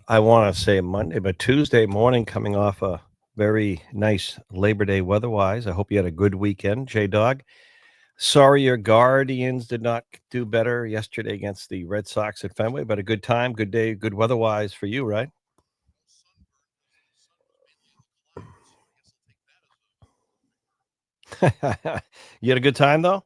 I want to say Monday, but Tuesday morning coming off a very nice Labor Day weather-wise. I hope you had a good weekend, J-Dog. Sorry your Guardians did not do better yesterday against the Red Sox at Fenway, but a good time, good day, good weather-wise for you, right? You had a good time, though?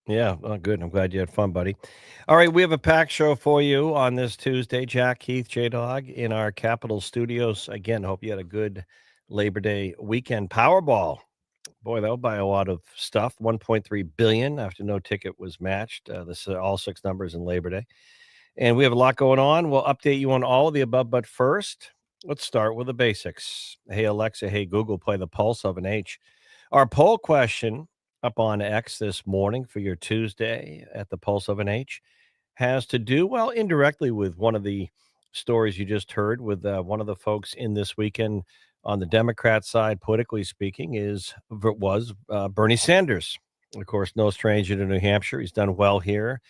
Yeah, oh, good. I'm glad you had fun, buddy. All right, we have a packed show for you on this Tuesday. Jack, Keith, J Dog in our Capitol studios. Again, hope you had a good Labor Day weekend. Powerball. Boy, that'll buy a lot of stuff. 1.3 billion after no ticket was matched. This is all six numbers in Labor Day. And we have a lot going on. We'll update you on all of the above, but first, let's start with the basics. Hey Alexa, hey Google, play the pulse of an H. Our poll question up on X this morning for your Tuesday at the Pulse of an H has to do, well, indirectly with one of the stories you just heard with one of the folks in this weekend on the Democrat side, politically speaking, was Bernie Sanders. Of course, no stranger to New Hampshire. He's done well here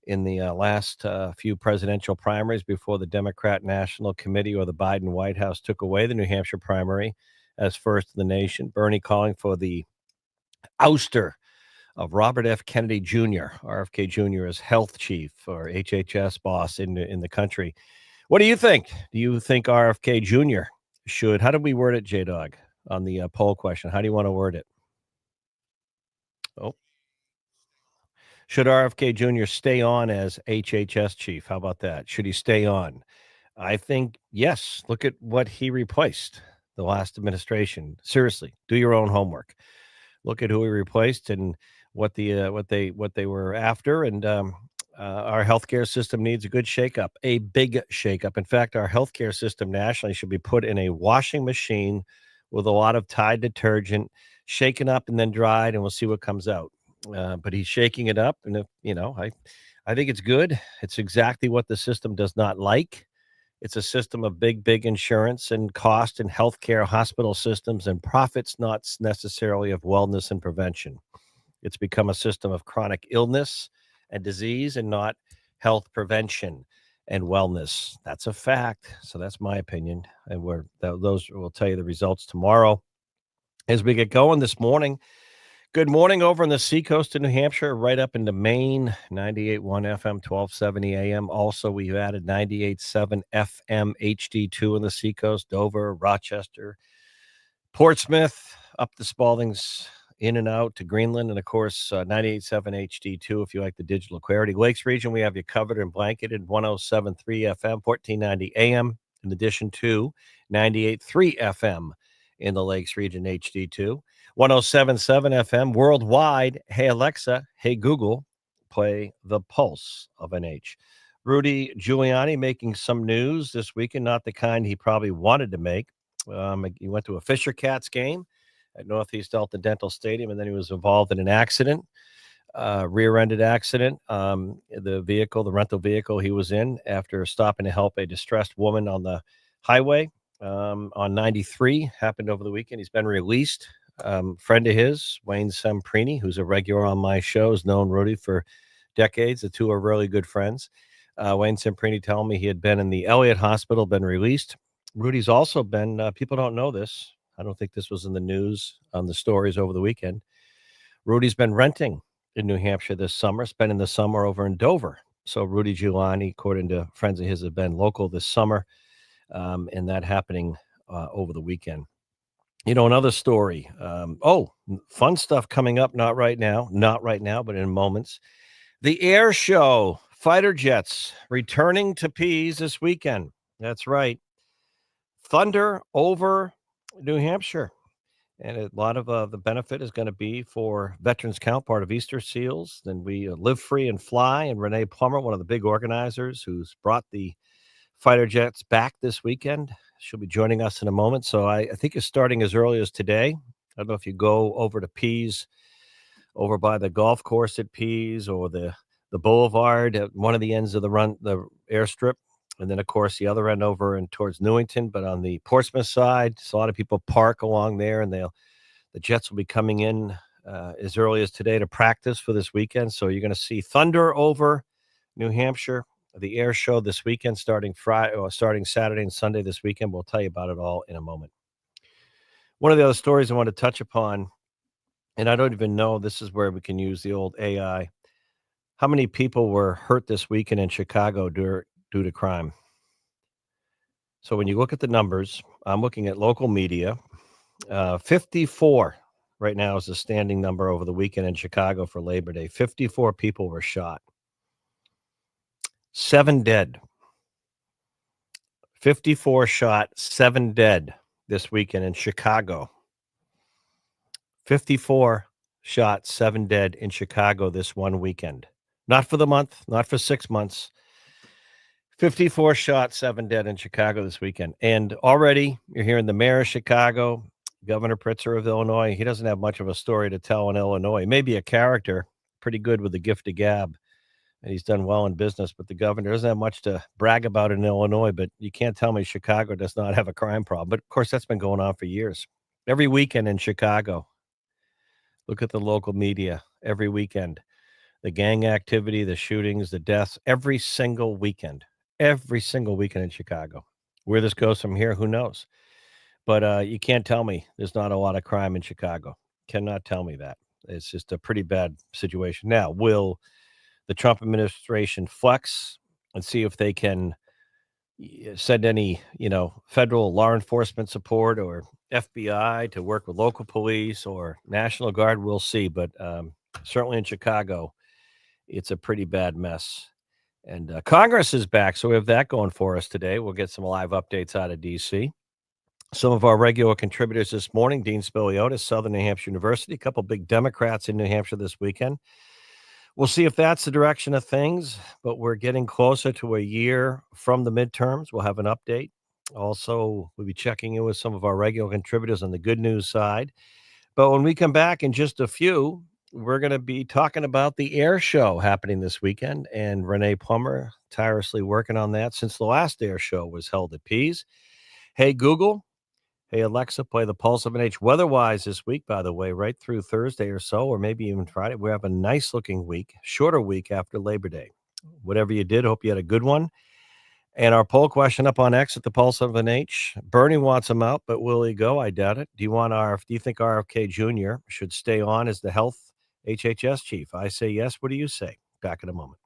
in the last few presidential primaries before the Democrat National Committee or the Biden White House took away the New Hampshire primary as first in the nation. Bernie calling for the ouster of Robert F. Kennedy Jr., RFK Jr. as health chief or HHS boss in the country. What do you think? Do you think RFK Jr. should? How did we word it, J Dog, on the poll question? How do you want to word it? Oh, should RFK Jr. stay on as HHS chief? How about that? Should he stay on? I think yes. Look at what he replaced the last administration. Seriously, do your own homework. Look at who he replaced and what they were after. And our healthcare system needs a good shakeup, a big shakeup. In fact, our healthcare system nationally should be put in a washing machine with a lot of Tide detergent, shaken up and then dried, and we'll see what comes out. But he's shaking it up, and if, I think it's good. It's exactly what the system does not like. It's a system of big insurance and cost and healthcare hospital systems and profits, not necessarily of wellness and prevention. It's become a system of chronic illness and disease and not health prevention and wellness. That's a fact. So that's my opinion. And those will tell you the results tomorrow as we get going this morning. Good morning over on the seacoast of New Hampshire, right up into Maine, 98.1 FM, 1270 AM. Also, we've added 98.7 FM HD2 in the seacoast, Dover, Rochester, Portsmouth, up the Spaldings, in and out to Greenland, and of course, 98.7 HD2 if you like the digital clarity. Lakes region, we have you covered and blanketed, 107.3 FM, 1490 AM, in addition to 98.3 FM in the Lakes region HD2. 107.7 FM worldwide. Hey, Alexa. Hey, Google. Play the pulse of an H. Rudy Giuliani making some news this weekend, not the kind he probably wanted to make. He went to a Fisher Cats game at Northeast Delta Dental Stadium, and then he was involved in an accident, rear-ended accident. The rental vehicle he was in after stopping to help a distressed woman on the highway on 93 happened over the weekend. He's been released. Friend of his, Wayne Semprini, who's a regular on my show, has known Rudy for decades. The two are really good friends. Wayne Semprini telling me he had been in the Elliott Hospital, been released. Rudy's also been, people don't know this. I don't think this was in the news on the stories over the weekend. Rudy's been renting in New Hampshire this summer, spending the summer over in Dover. So Rudy Giuliani, according to friends of his, have been local this summer, and that happening over the weekend. Another story. Fun stuff coming up. Not right now, but in moments. The air show, fighter jets returning to Pease this weekend. That's right. Thunder over New Hampshire. And a lot of the benefit is going to be for Veterans Count, part of Easter Seals. Then we Live Free and Fly. And Renee Plummer, one of the big organizers who's brought the fighter jets back this weekend. She'll be joining us in a moment. So I think it's starting as early as today. I don't know if you go over to Pease, over by the golf course at Pease or the boulevard at one of the ends of the airstrip. And then, of course, the other end over and towards Newington, but on the Portsmouth side, so a lot of people park along there, and the Jets will be coming in as early as today to practice for this weekend. So you're going to see Thunder over New Hampshire, the air show this weekend, starting Saturday and Sunday this weekend. We'll tell you about it all in a moment. One of the other stories I want to touch upon, and I don't even know, this is where we can use the old AI. How many people were hurt this weekend in Chicago due to crime? So when you look at the numbers, I'm looking at local media. 54 right now is the standing number over the weekend in Chicago for Labor Day. 54 people were shot, 7 dead. 54 shot, 7 dead this weekend in Chicago. 54 shot, 7 dead in Chicago this one weekend. Not for the month, not for 6 months. 54 shot, 7 dead in Chicago this weekend. And already you're hearing the mayor of Chicago, Governor Pritzker of Illinois. He doesn't have much of a story to tell in Illinois. Maybe a character, pretty good with the gift of gab, and he's done well in business, but the governor doesn't have much to brag about in Illinois. But you can't tell me Chicago does not have a crime problem. But of course, that's been going on for years. Every weekend in Chicago, look at the local media every weekend. The gang activity, the shootings, the deaths, every single weekend in Chicago. Where this goes from here, who knows? But you can't tell me there's not a lot of crime in Chicago. Cannot tell me that. It's just a pretty bad situation. Now, will the Trump administration flex and see if they can send any, federal law enforcement support or FBI to work with local police or National Guard? We'll see. But certainly in Chicago, it's a pretty bad mess. And Congress is back, so we have that going for us today. We'll get some live updates out of D.C. Some of our regular contributors this morning, Dean Spiliotis, Southern New Hampshire University, a couple big Democrats in New Hampshire this weekend. We'll see if that's the direction of things, but we're getting closer to a year from the midterms. We'll have an update. Also, we'll be checking in with some of our regular contributors on the good news side. But when we come back in just a few, we're going to be talking about the air show happening this weekend, and Renee Plummer tirelessly working on that since the last air show was held at Pease. Hey, Google. Hey, Alexa, play the Pulse of an H. Weather-wise this week, by the way, right through Thursday or so, or maybe even Friday, we have a nice-looking week, shorter week after Labor Day. Whatever you did, hope you had a good one. And our poll question up on X at the Pulse of an H. Bernie wants him out, but will he go? I doubt it. Do you think RFK Jr. should stay on as the health HHS chief? I say yes. What do you say? Back in a moment.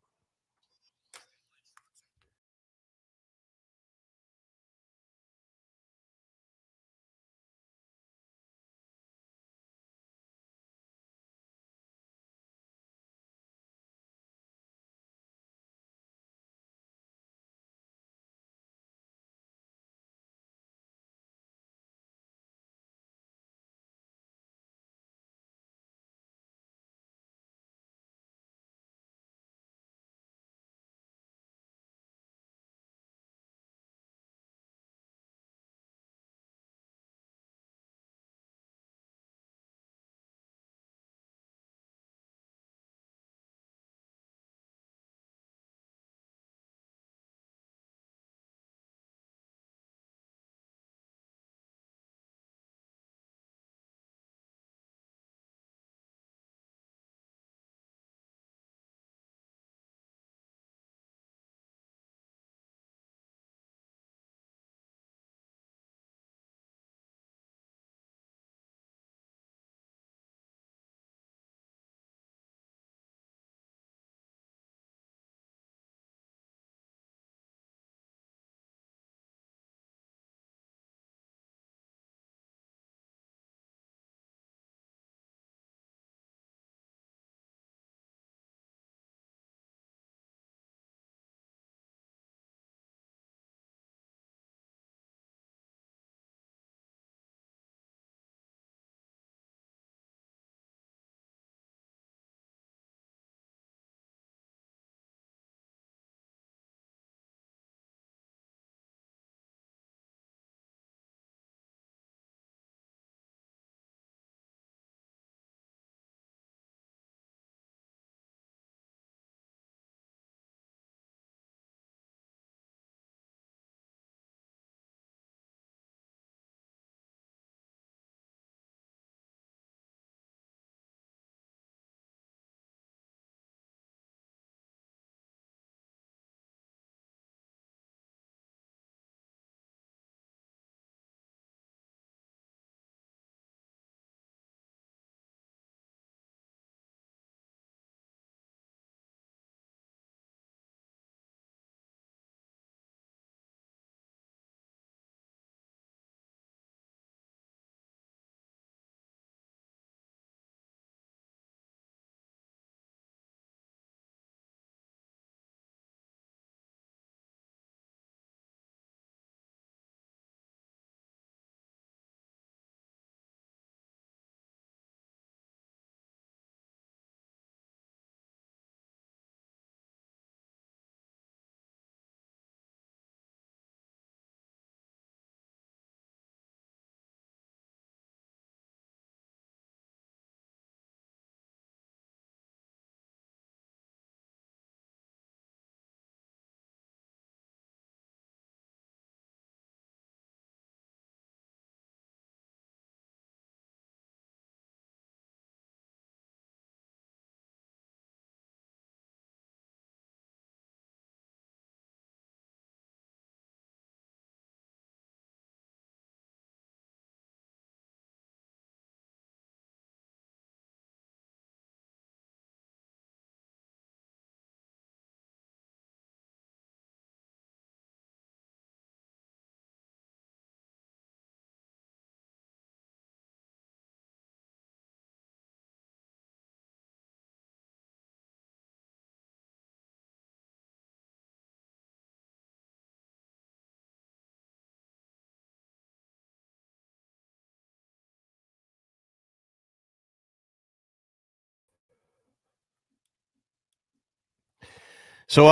So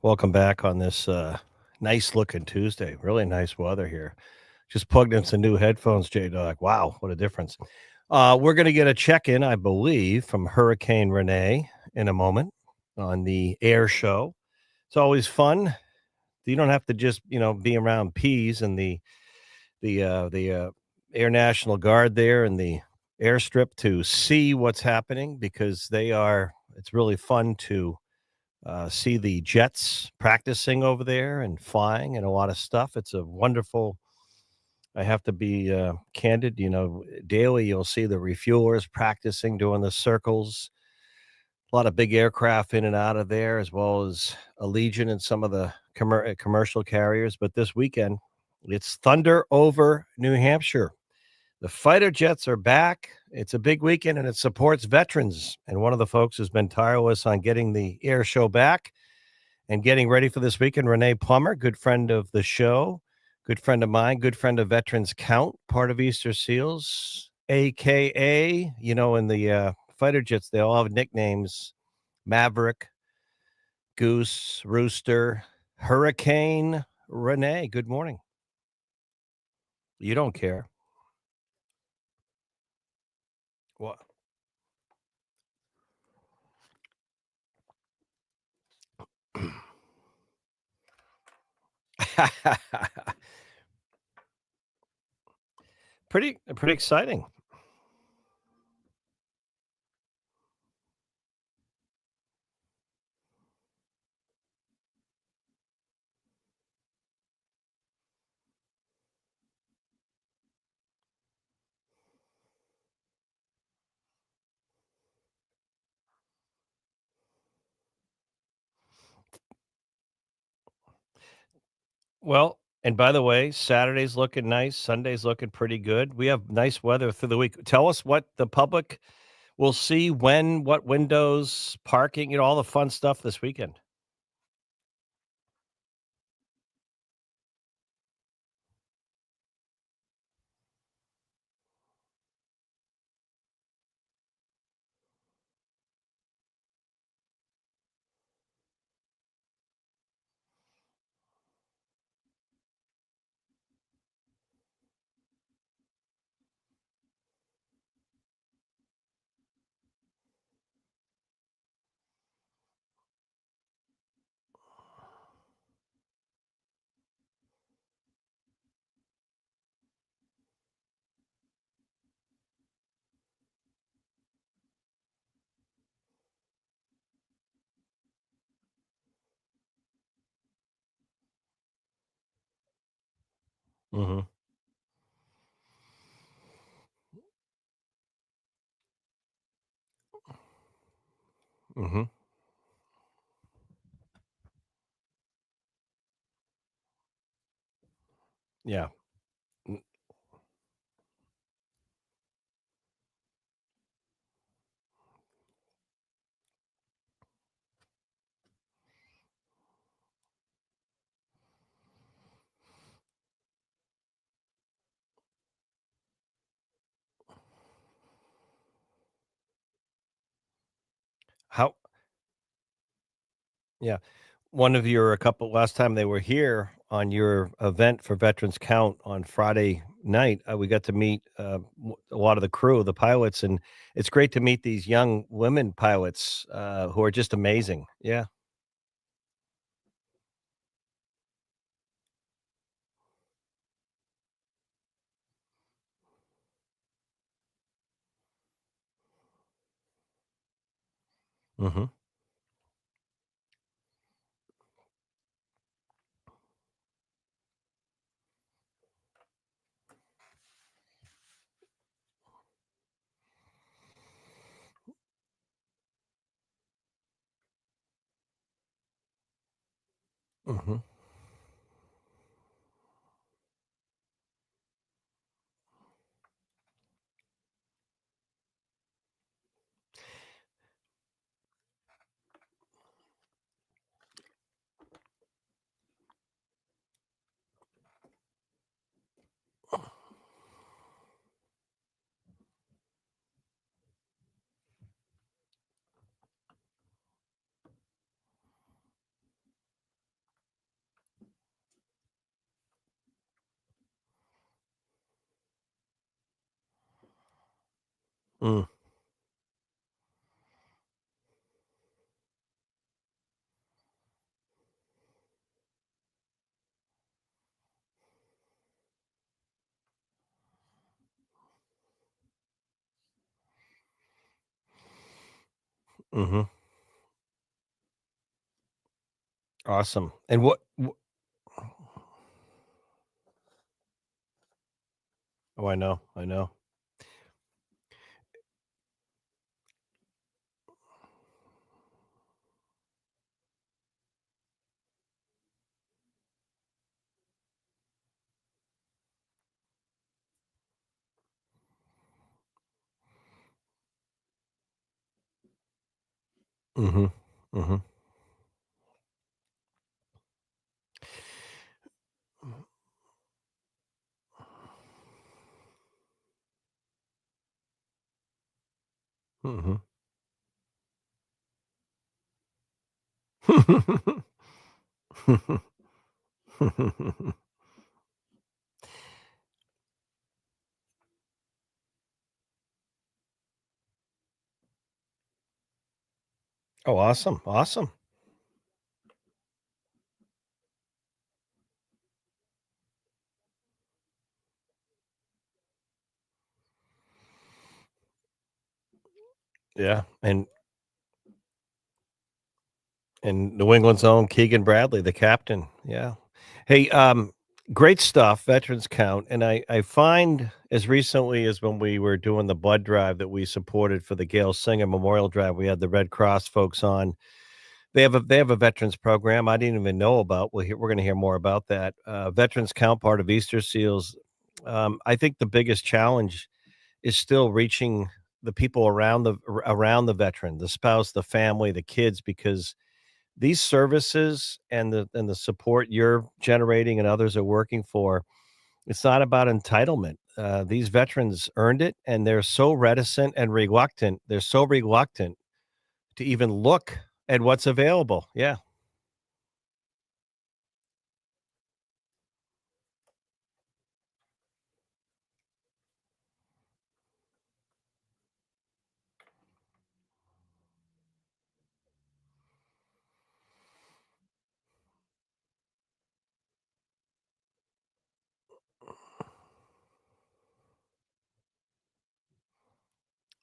welcome back on this nice looking Tuesday. Really nice weather here. Just plugged in some new headphones, J Dog. Wow, what a difference. We're going to get a check in, I believe, from Hurricane Renee in a moment on the air show. It's always fun. You don't have to just, be around peas and the Air National Guard there and the airstrip to see what's happening because it's really fun to see the jets practicing over there and flying and a lot of stuff. It's a wonderful. I have to be candid. Daily you'll see the refuelers practicing, doing the circles. A lot of big aircraft in and out of there, as well as Allegiant and some of the commercial carriers. But this weekend, it's Thunder over New Hampshire. The fighter jets are back. It's a big weekend and it supports veterans. And one of the folks has been tireless on getting the air show back and getting ready for this weekend. Renee Plummer, good friend of the show, good friend of mine, good friend of Veterans Count, part of Easter Seals, AKA, in the fighter jets, they all have nicknames: Maverick, Goose, Rooster, Hurricane. Renee, good morning. You don't care. What? Pretty exciting. Well, and by the way, Saturday's looking nice, Sunday's looking pretty good. We have nice weather through the week. Tell us what the public will see when, what windows, parking, all the fun stuff this weekend. Mhm. Mhm. Yeah. Mm. How Yeah. One of your a couple last time they were here on your event for Veterans Count on Friday night, we got to meet a lot of the crew, the pilots, and it's great to meet these young women pilots who are just amazing. Yeah. Hmm. Hmm. Mm, mhm. Awesome. And wh Oh, I know, I know. Mhm, mhm. Mhm. Oh, awesome, awesome. Yeah, and New England's own Keegan Bradley, the captain, yeah. Hey, great stuff, veterans count, and I find as recently as when we were doing the blood drive that we supported for the Gail Singer Memorial Drive, we had the Red Cross folks on. They have a veterans program I didn't even know about. We're gonna hear more about that. Veterans count, part of Easter Seals. I think the biggest challenge is still reaching the people around the veteran, the spouse, the family, the kids, because these services and the support you're generating and others are working for, it's not about entitlement. These veterans earned it, and they're so reticent and reluctant. They're so reluctant to even look at what's available. Yeah.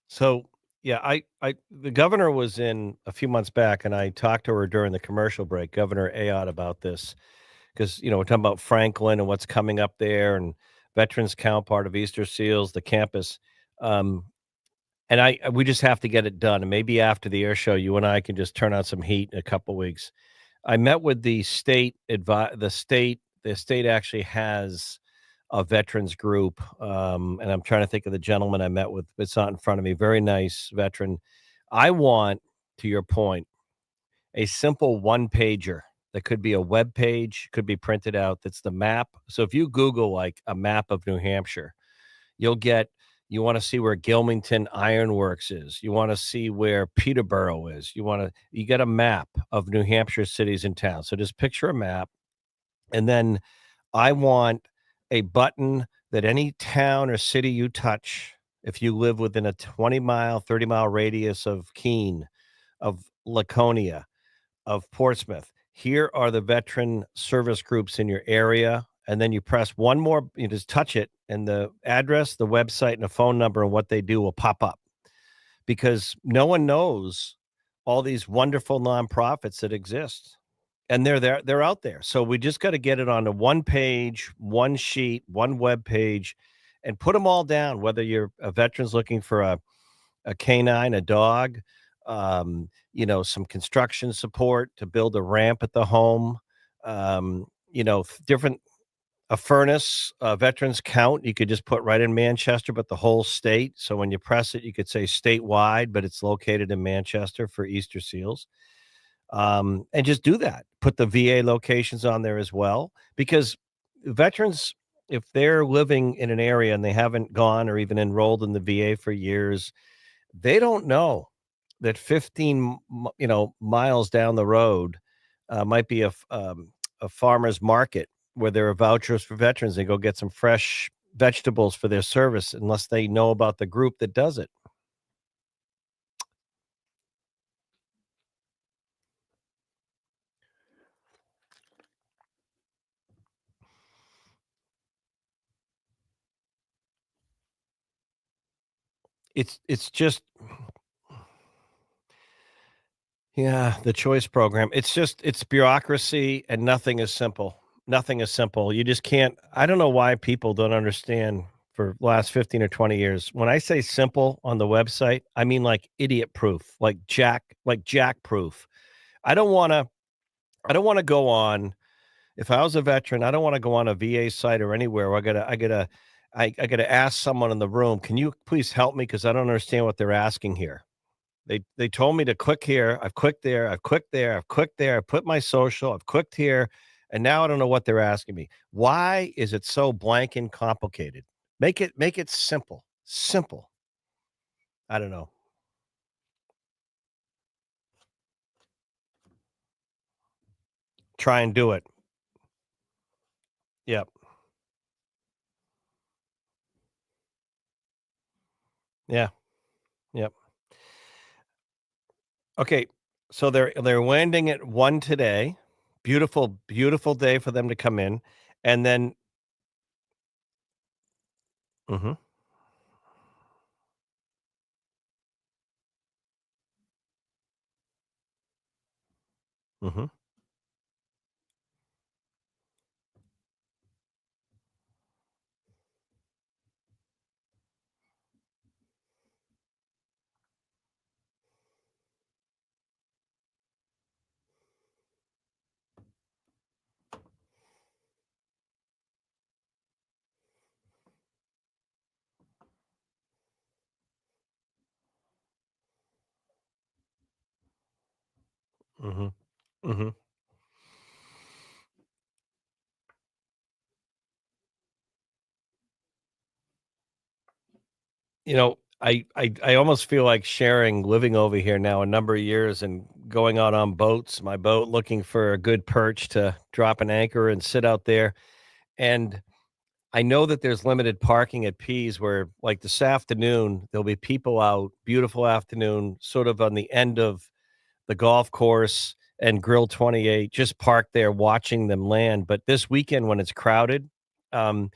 So, yeah, I the governor was in a few months back, and I talked to her during the commercial break, Governor Ayotte, about this because we're talking about Franklin and what's coming up there, and veterans count, part of Easter Seals, the campus. Um, And we just have to get it done, and maybe after the air show, you and I can just turn on some heat in a couple weeks. I met with the state actually has a veterans group, and I'm trying to think of the gentleman I met with, it's not in front of me, very nice veteran. I want, to your point, a simple one pager that could be a web page, could be printed out, that's the map. So if you Google, like, a map of New Hampshire, You'll get you wanna see where Gilmington Iron Works is, you wanna see where Peterborough is, you get a map of New Hampshire cities and towns, so just picture a map, and then I want a button that any town or city you touch, if you live within a 20-mile, 30-mile radius of Keene, of Laconia, of Portsmouth. Here are the veteran service groups in your area, and then you press one more, you just touch it, and the address, the website, and a phone number and what they do will pop up because no one knows all these wonderful nonprofits that exist. And they're there, they're out there. So we just got to get it onto one page, one sheet, one web page, and put them all down, whether you're a veteran's looking for a canine, a dog, some construction support to build a ramp at the home, different a furnace, veterans count. You could just put right in Manchester, but the whole state. So when you press it, you could say statewide, but it's located in Manchester for Easter Seals. And just do that. Put the VA locations on there as well, because veterans, if they're living in an area and they haven't gone or even enrolled in the VA for years, they don't know that 15 miles down the road, might be a farmer's market where there are vouchers for veterans. They go get some fresh vegetables for their service unless they know about the group that does it. It's just yeah, the choice program. It's bureaucracy and nothing is simple. Nothing is simple. You just can't I don't know why people don't understand for last 15 or 20 years. When I say simple on the website, I mean like idiot proof, like Jack proof. I don't want to I don't want to go on if I was a veteran, I don't want to go on a VA site or anywhere where I gotta ask someone in the room, can you please help me? Because I don't understand what they're asking here. They told me to click here. I've clicked there. I've clicked there. I've clicked there. I've put my social. I've clicked here, and now I don't know what they're asking me. Why is it so blank and complicated? Make it simple. Simple. I don't know. Try and do it. Yep. Yeah. Yep. Okay. So they're landing at 1 today. Beautiful, beautiful day for them to come in. And then mhm, mhm, mhm, mhm. I almost feel like sharing living over here now a number of years and going out on boats, my boat looking for a good perch to drop an anchor and sit out there. And I know that there's limited parking at Pease where like this afternoon, there'll be people out, beautiful afternoon, sort of on the end of the golf course and Grill 28, just parked there watching them land. But this weekend when it's crowded, um,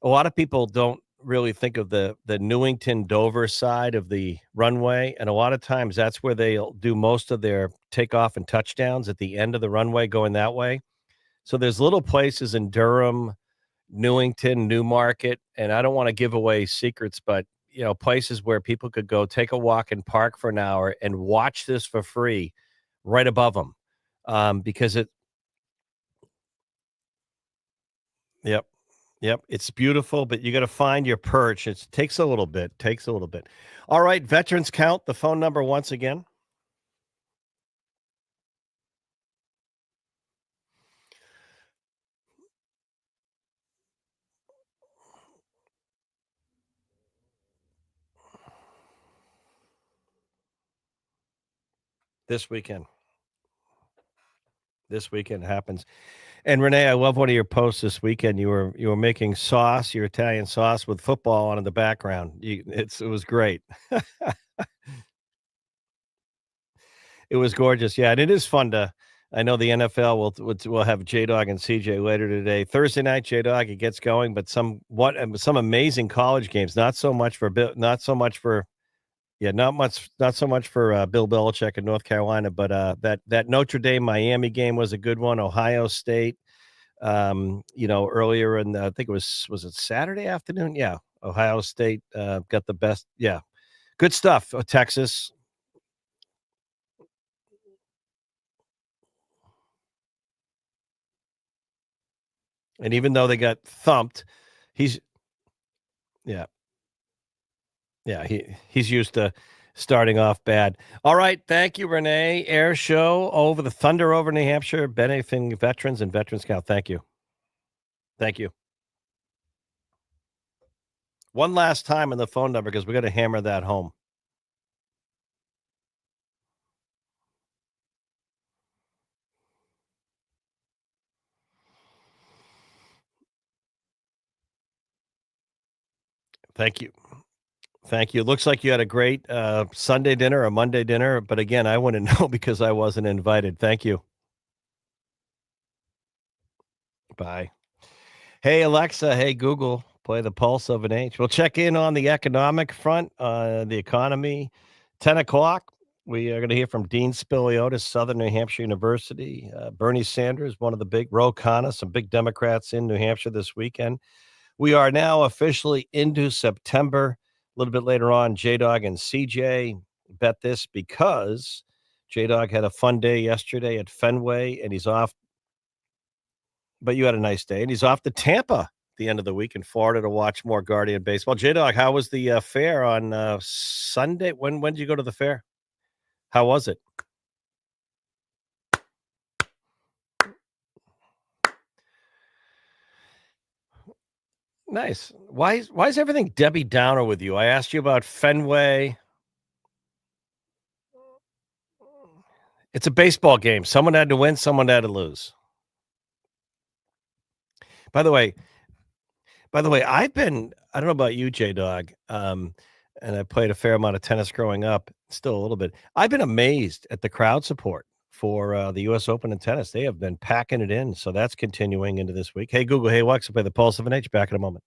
a lot of people don't really think of the Newington Dover side of the runway, and a lot of times that's where they'll do most of their takeoff and touchdowns at the end of the runway going that way. So there's little places in Durham, Newington, Newmarket, and I don't want to give away secrets, but places where people could go take a walk and park for an hour and watch this for free right above them. Because it Yep. Yep, it's beautiful, but you gotta find your perch. It takes a little bit, takes a little bit. All right, veterans count, the phone number once again, this weekend. This weekend happens. And Renee, I love one of your posts this weekend. You were making sauce, your Italian sauce with football on in the background. It was great. It was gorgeous. Yeah, and it is fun to I know the NFL will have J Dog and CJ later today. Thursday night, J Dog, it gets going, but some amazing college games. Not so much for yeah, not so much for Bill Belichick in North Carolina, but that Notre Dame Miami game was a good one. Ohio State, earlier in I think was it Saturday afternoon? Yeah, Ohio State got the best. Yeah, good stuff. Texas, and even though they got thumped, he's yeah, yeah, he's used to starting off bad. All right, thank you, Renee. Air show over the Thunder over New Hampshire, benefiting veterans and Veterans Count. Thank you. Thank you. One last time on the phone number because we got to hammer that home. Thank you. Thank you. Looks like you had a great Sunday dinner or Monday dinner, but again, I wouldn't know because I wasn't invited. Thank you. Bye. Hey, Alexa. Hey, Google. Play the pulse of an age. We'll check in on the economic front, the economy. 10 o'clock, we are going to hear from Dean Spiliotis, Southern New Hampshire University. Bernie Sanders, one of the big, Ro Khanna, some big Democrats in New Hampshire this weekend. We are now officially into September. A little bit later on, J-Dog and CJ bet this because J-Dog had a fun day yesterday at Fenway, and he's off. But you had a nice day, and he's off to Tampa the end of the week in Florida to watch more Guardian baseball. J-Dog, how was the fair on Sunday? When did you go to the fair? How was it? Nice. Why is everything Debbie Downer with you? I asked you about Fenway. It's a baseball game. Someone had to win, someone had to lose. By the way, I don't know about you, J-Dog, and I played a fair amount of tennis growing up, still a little bit. I've been amazed at the crowd support for the U.S. Open in tennis. They have been packing it in, so that's continuing into this week. Hey, Google, hey, Alexa, play the Pulse of an Age. Back in a moment.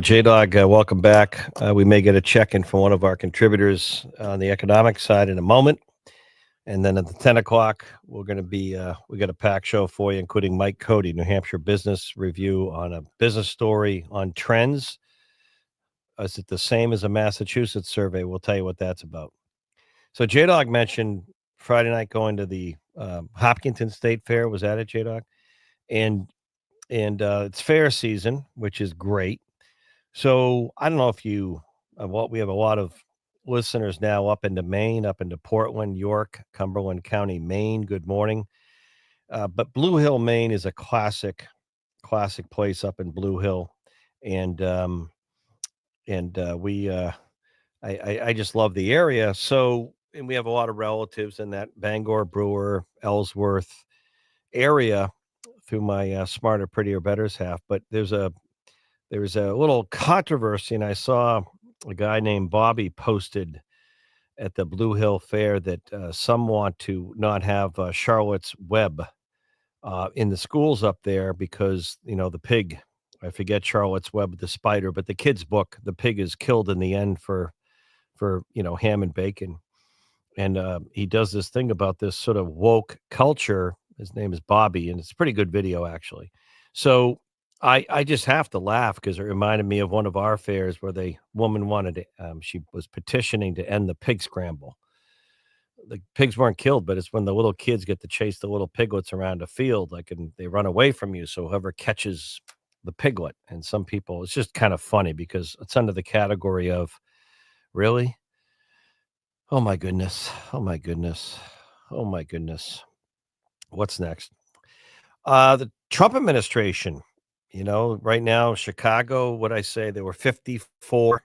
J-Dog, welcome back. We may get a check-in from one of our contributors on the economic side in a moment. And then at the 10 o'clock, we're going to be, we got a packed show for you, including Mike Cody, New Hampshire Business Review on a business story on trends. Is it the same as a Massachusetts survey? We'll tell you what that's about. So J-Dog mentioned Friday night going to the Hopkinton State Fair. Was that it, J-Dog? And it's fair season, which is great. So I don't know if you, we have a lot of listeners now up into Maine, up into Portland, York, Cumberland County, Maine. Good morning. But Blue Hill, Maine is a classic place up in Blue Hill. And I just love the area. So, and we have a lot of relatives in that Bangor, Brewer, Ellsworth area through my Smarter, Prettier, Better's half. But there's a little controversy, and I saw a guy named Bobby posted at the Blue Hill Fair that some want to not have Charlotte's Web in the schools up there because, the pig, I forget Charlotte's Web, the spider, but the kid's book, the pig is killed in the end for ham and bacon. And he does this thing about this sort of woke culture. His name is Bobby, and it's a pretty good video, actually. So I just have to laugh because it reminded me of one of our fairs where the woman wanted to, she was petitioning to end the pig scramble. The pigs weren't killed, but it's when the little kids get to chase the little piglets around a field, and they run away from you. So whoever catches the piglet, and some people, it's just kind of funny because it's under the category of, really? Oh my goodness. Oh my goodness. Oh my goodness. What's next? The Trump administration, right now, Chicago, what I say, there were 54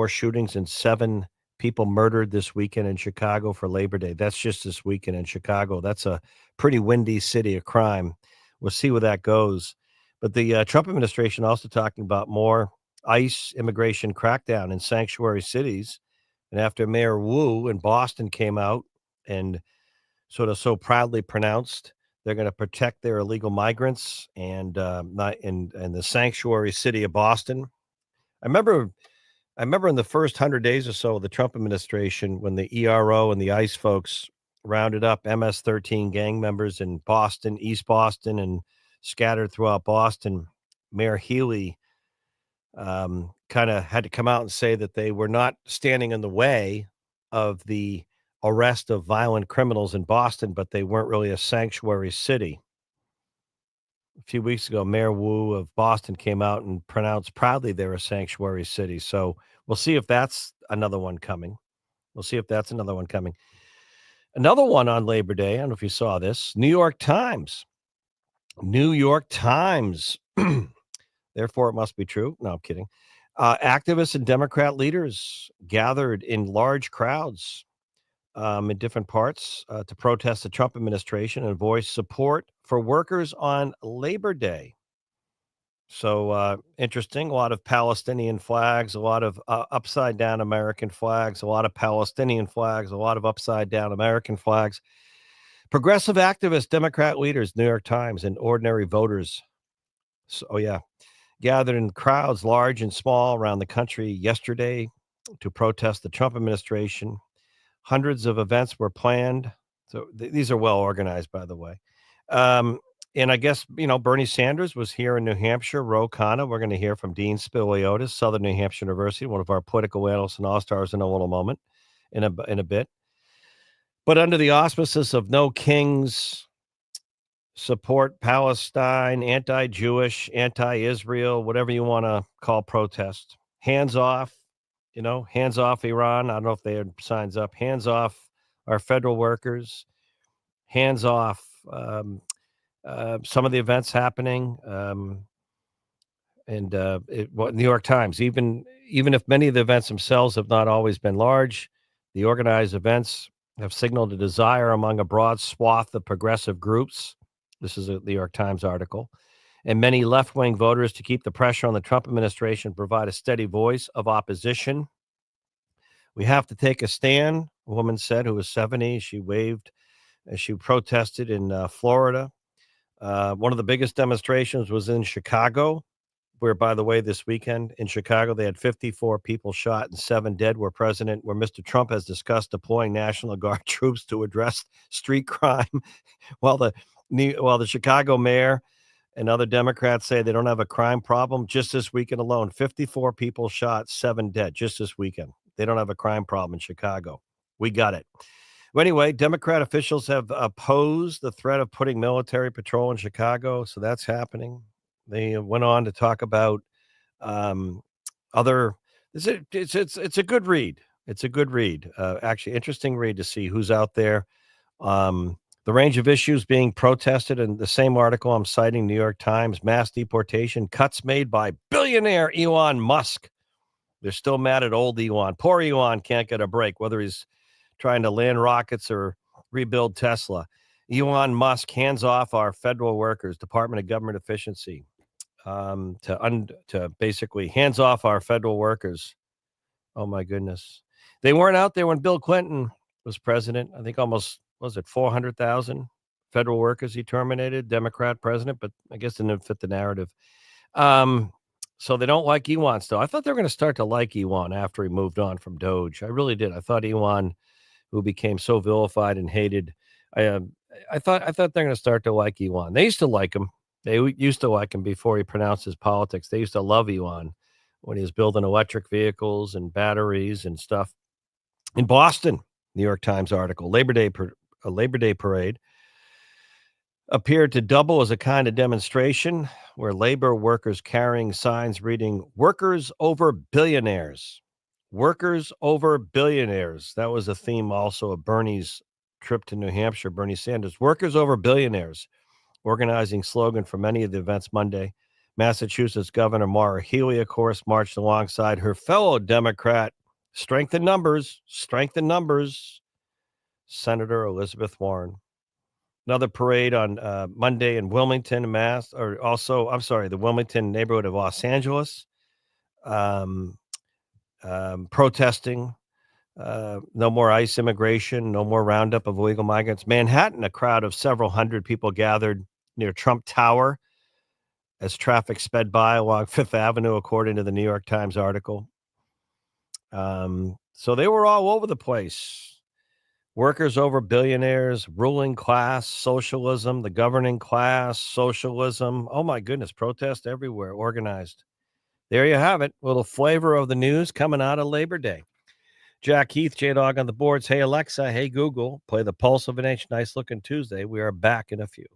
shootings and 7 people murdered this weekend in Chicago for Labor Day. That's just this weekend in Chicago. That's a pretty windy city of crime. We'll see where that goes. But the Trump administration also talking about more ICE immigration crackdown in sanctuary cities. And after Mayor Wu in Boston came out and sort of so proudly pronounced they're going to protect their illegal migrants and not in the sanctuary city of Boston. I remember in the first 100 days or so of the Trump administration, when the ERO and the ICE folks rounded up MS-13 gang members in Boston, East Boston, and scattered throughout Boston, Mayor Healy kind of had to come out and say that they were not standing in the way of the arrest of violent criminals in Boston, but they weren't really a sanctuary city. A few weeks ago, Mayor Wu of Boston came out and pronounced proudly they're a sanctuary city. So we'll see if that's another one coming. Another one on Labor Day. I don't know if you saw this. New York Times. Therefore, it must be true. No, I'm kidding. Activists and Democrat leaders gathered in large crowds in different parts to protest the Trump administration and voice support for workers on Labor Day. So interesting. A lot of Palestinian flags, a lot of upside down American flags, a lot of Palestinian flags, a lot of upside down American flags. Progressive activists, Democrat leaders, New York Times, and ordinary voters. So, gathered in crowds, large and small, around the country yesterday to protest the Trump administration. Hundreds of events were planned. So these are well organized, by the way. And I guess, Bernie Sanders was here in New Hampshire, Ro Khanna. We're going to hear from Dean Spiliotis, Southern New Hampshire University, one of our political analysts and all-stars in a little moment, in a bit. But under the auspices of No Kings, support Palestine, anti-Jewish, anti-Israel, whatever you want to call protest. Hands off, hands off Iran. I don't know if they had signs up. Hands off our federal workers. Hands off some of the events happening. New York Times, even if many of the events themselves have not always been large, the organized events have signaled a desire among a broad swath of progressive groups. This is a New York Times article. And many left-wing voters to keep the pressure on the Trump administration, provide a steady voice of opposition. We have to take a stand, a woman said, who was 70. She waved as she protested in Florida. One of the biggest demonstrations was in Chicago, where, by the way, this weekend in Chicago, they had 54 people shot and 7 dead, where Mr. Trump has discussed deploying National Guard troops to address street crime, while the Chicago mayor and other Democrats say they don't have a crime problem. Just this weekend alone, 54 people shot, 7 dead just this weekend. They don't have a crime problem in Chicago. We got it. Well, anyway, Democrat officials have opposed the threat of putting military patrol in Chicago, so that's happening. They went on to talk about um, other. It's a good read. It's a good read. Actually, interesting read to see who's out there. The range of issues being protested in the same article I'm citing, New York Times, mass deportation, cuts made by billionaire Elon Musk. They're still mad at old Elon. Poor Elon can't get a break, whether he's trying to land rockets or rebuild Tesla. Elon Musk hands off our federal workers, Department of Government Efficiency, to basically hands off our federal workers. Oh my goodness, they weren't out there when Bill Clinton was president. I think almost was it 400,000 federal workers he terminated, Democrat president, but I guess didn't fit the narrative. So they don't like Elon still. I thought they were going to start to like Elon after he moved on from Doge. I really did. I thought Elon, who became so vilified and hated, I, I thought they're going to start to like Elon. They used to like him. They used to like him before he pronounced his politics. They used to love Elon when he was building electric vehicles and batteries and stuff. In Boston, New York Times article, a Labor Day parade appeared to double as a kind of demonstration where labor workers carrying signs reading "Workers over billionaires." Workers over billionaires. That was a theme also of Bernie's trip to New Hampshire, Bernie Sanders. Workers over billionaires, organizing slogan for many of the events Monday. Massachusetts Governor Maura Healey, of course, marched alongside her fellow Democrat, strength in numbers, Senator Elizabeth Warren. Another parade on Monday in Wilmington, Mass, or also, I'm sorry, the Wilmington neighborhood of Los Angeles, um, protesting no more ICE immigration, no more roundup of illegal migrants. Manhattan, a crowd of several hundred people gathered near Trump Tower as traffic sped by along Fifth Avenue, according to the New York Times article. So they were all over the place. Workers over billionaires, ruling class, socialism, the governing class, socialism. Oh my goodness, protest everywhere, organized. There you have it. A little flavor of the news coming out of Labor Day. Jack Heath, J-Dog on the boards. Hey, Alexa. Hey, Google. Play the Pulse of an H. Nice looking Tuesday. We are back in a few.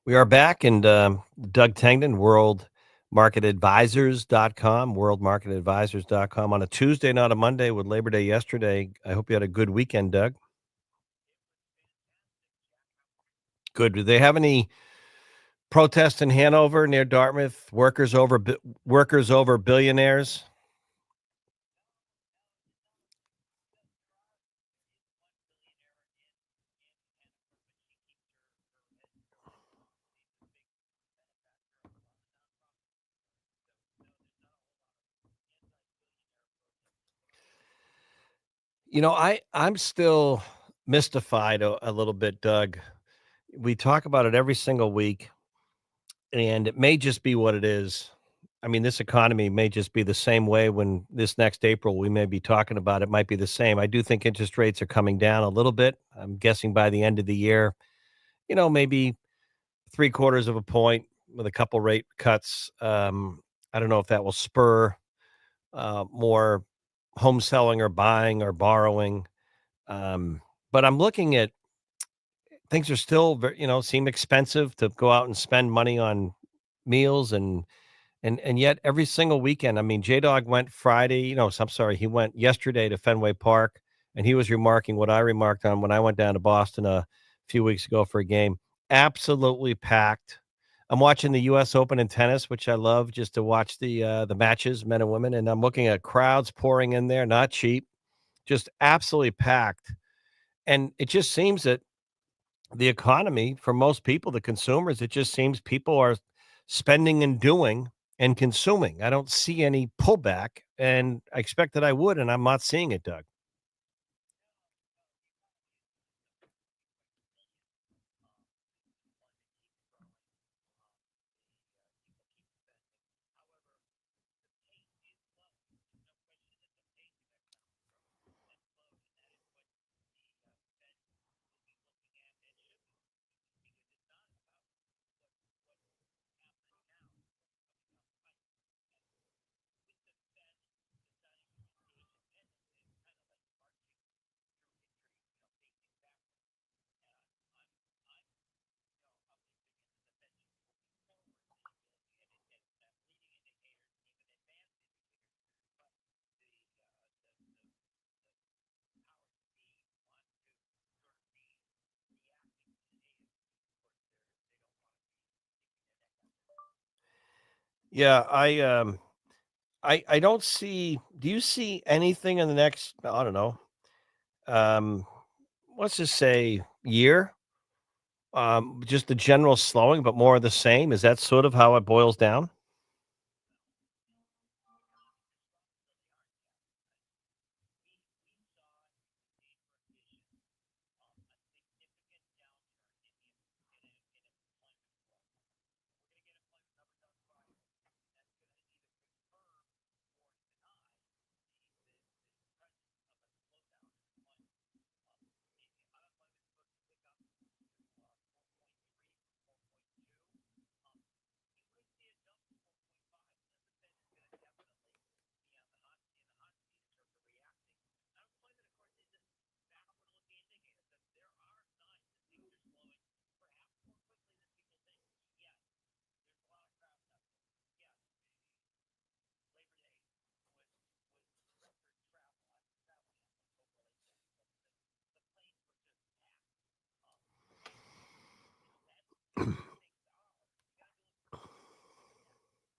We are back, and Doug Tengden, worldmarketadvisors.com, worldmarketadvisors.com on a Tuesday, not a Monday, with Labor Day yesterday. I hope you had a good weekend, Doug. Good. Do they have any protests in Hanover near Dartmouth? Workers over billionaires? I'm still mystified a little bit, Doug. We talk about it every single week, and it may just be what it is. I mean, this economy may just be the same way when this next April we may be talking about it might be the same. I do think interest rates are coming down a little bit. I'm guessing by the end of the year, maybe three quarters of a point with a couple rate cuts. I don't know if that will spur more home selling or buying or borrowing. Um, but I'm looking at things are still seem expensive to go out and spend money on meals and yet every single weekend, I mean, J-Dog went Friday, so I'm sorry, he went yesterday to Fenway Park, and he was remarking what I remarked on when I went down to Boston a few weeks ago for a game. Absolutely packed. I'm watching the US Open in tennis, which I love just to watch the matches, men and women, and I'm looking at crowds pouring in there, not cheap, just absolutely packed. And it just seems that the economy for most people, the consumers, it just seems people are spending and doing and consuming. I don't see any pullback, and I expected I would, and I'm not seeing it, Doug. Yeah, I don't see. Do you see anything in the next? I don't know. Um, let's just say year. Just the general slowing, but more of the same. Is that sort of how it boils down?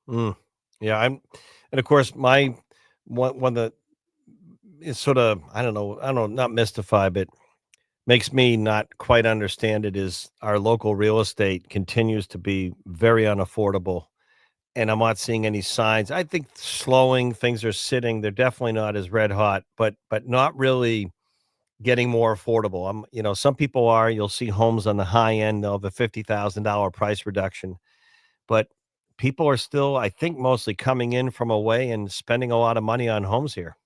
Mm. Yeah, and of course, my one that is sort of I don't know, not mystified, but makes me not quite understand it is our local real estate continues to be very unaffordable, and I'm not seeing any signs. I think slowing, things are sitting. They're definitely not as red hot, but not really getting more affordable. Some people are. You'll see homes on the high end of a $50,000 price reduction, but people are still, I think, mostly coming in from away and spending a lot of money on homes here.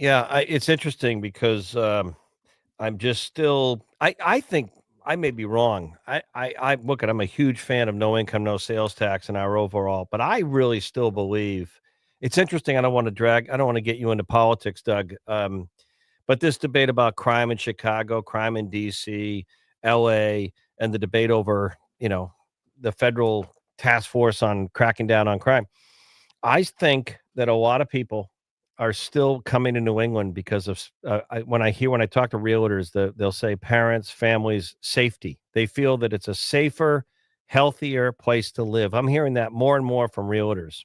Yeah, it's interesting because I'm just still. I think I may be wrong. I look at. I'm a huge fan of no income, no sales tax in our overall, but I really still believe it's interesting. I don't want to drag. I don't want to get you into politics, Doug. But this debate about crime in Chicago, crime in DC, LA, and the debate over, the federal task force on cracking down on crime. I think that a lot of people are still coming to New England because of when I talk to realtors, they'll say parents, families, safety. They feel that it's a safer, healthier place to live. I'm hearing that more and more from realtors.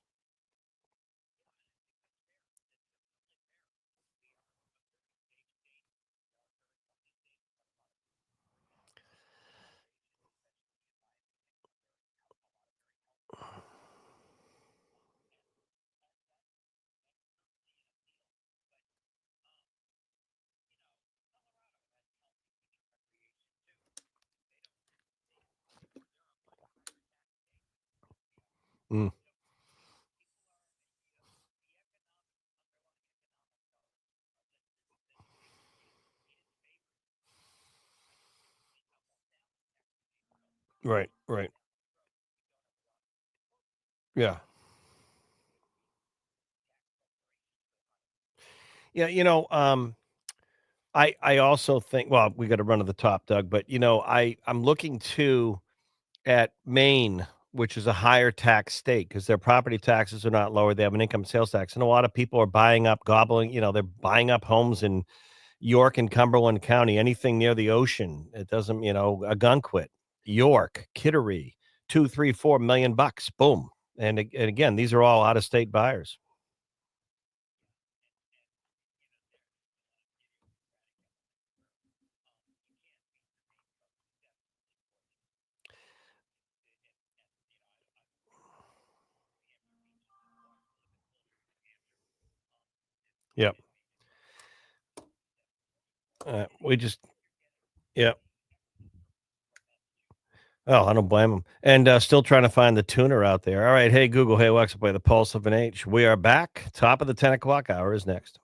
Mm, right, right. Yeah. Yeah, I also think, well, we got to run to the top, Doug, but I'm looking too at Maine, which is a higher tax state because their property taxes are not lower. They have an income sales tax, and a lot of people are buying up, gobbling. They're buying up homes in York and Cumberland County, anything near the ocean. It doesn't, a Gunquit, York, Kittery, 2, 3, 4 million bucks, boom. And again, these are all out of state buyers. Yep. We just, yep. Oh, I don't blame them. And still trying to find the tuner out there. All right. Hey, Google. Hey, Alexa, play the Pulse of an H. We are back. Top of the 10 o'clock hour is next.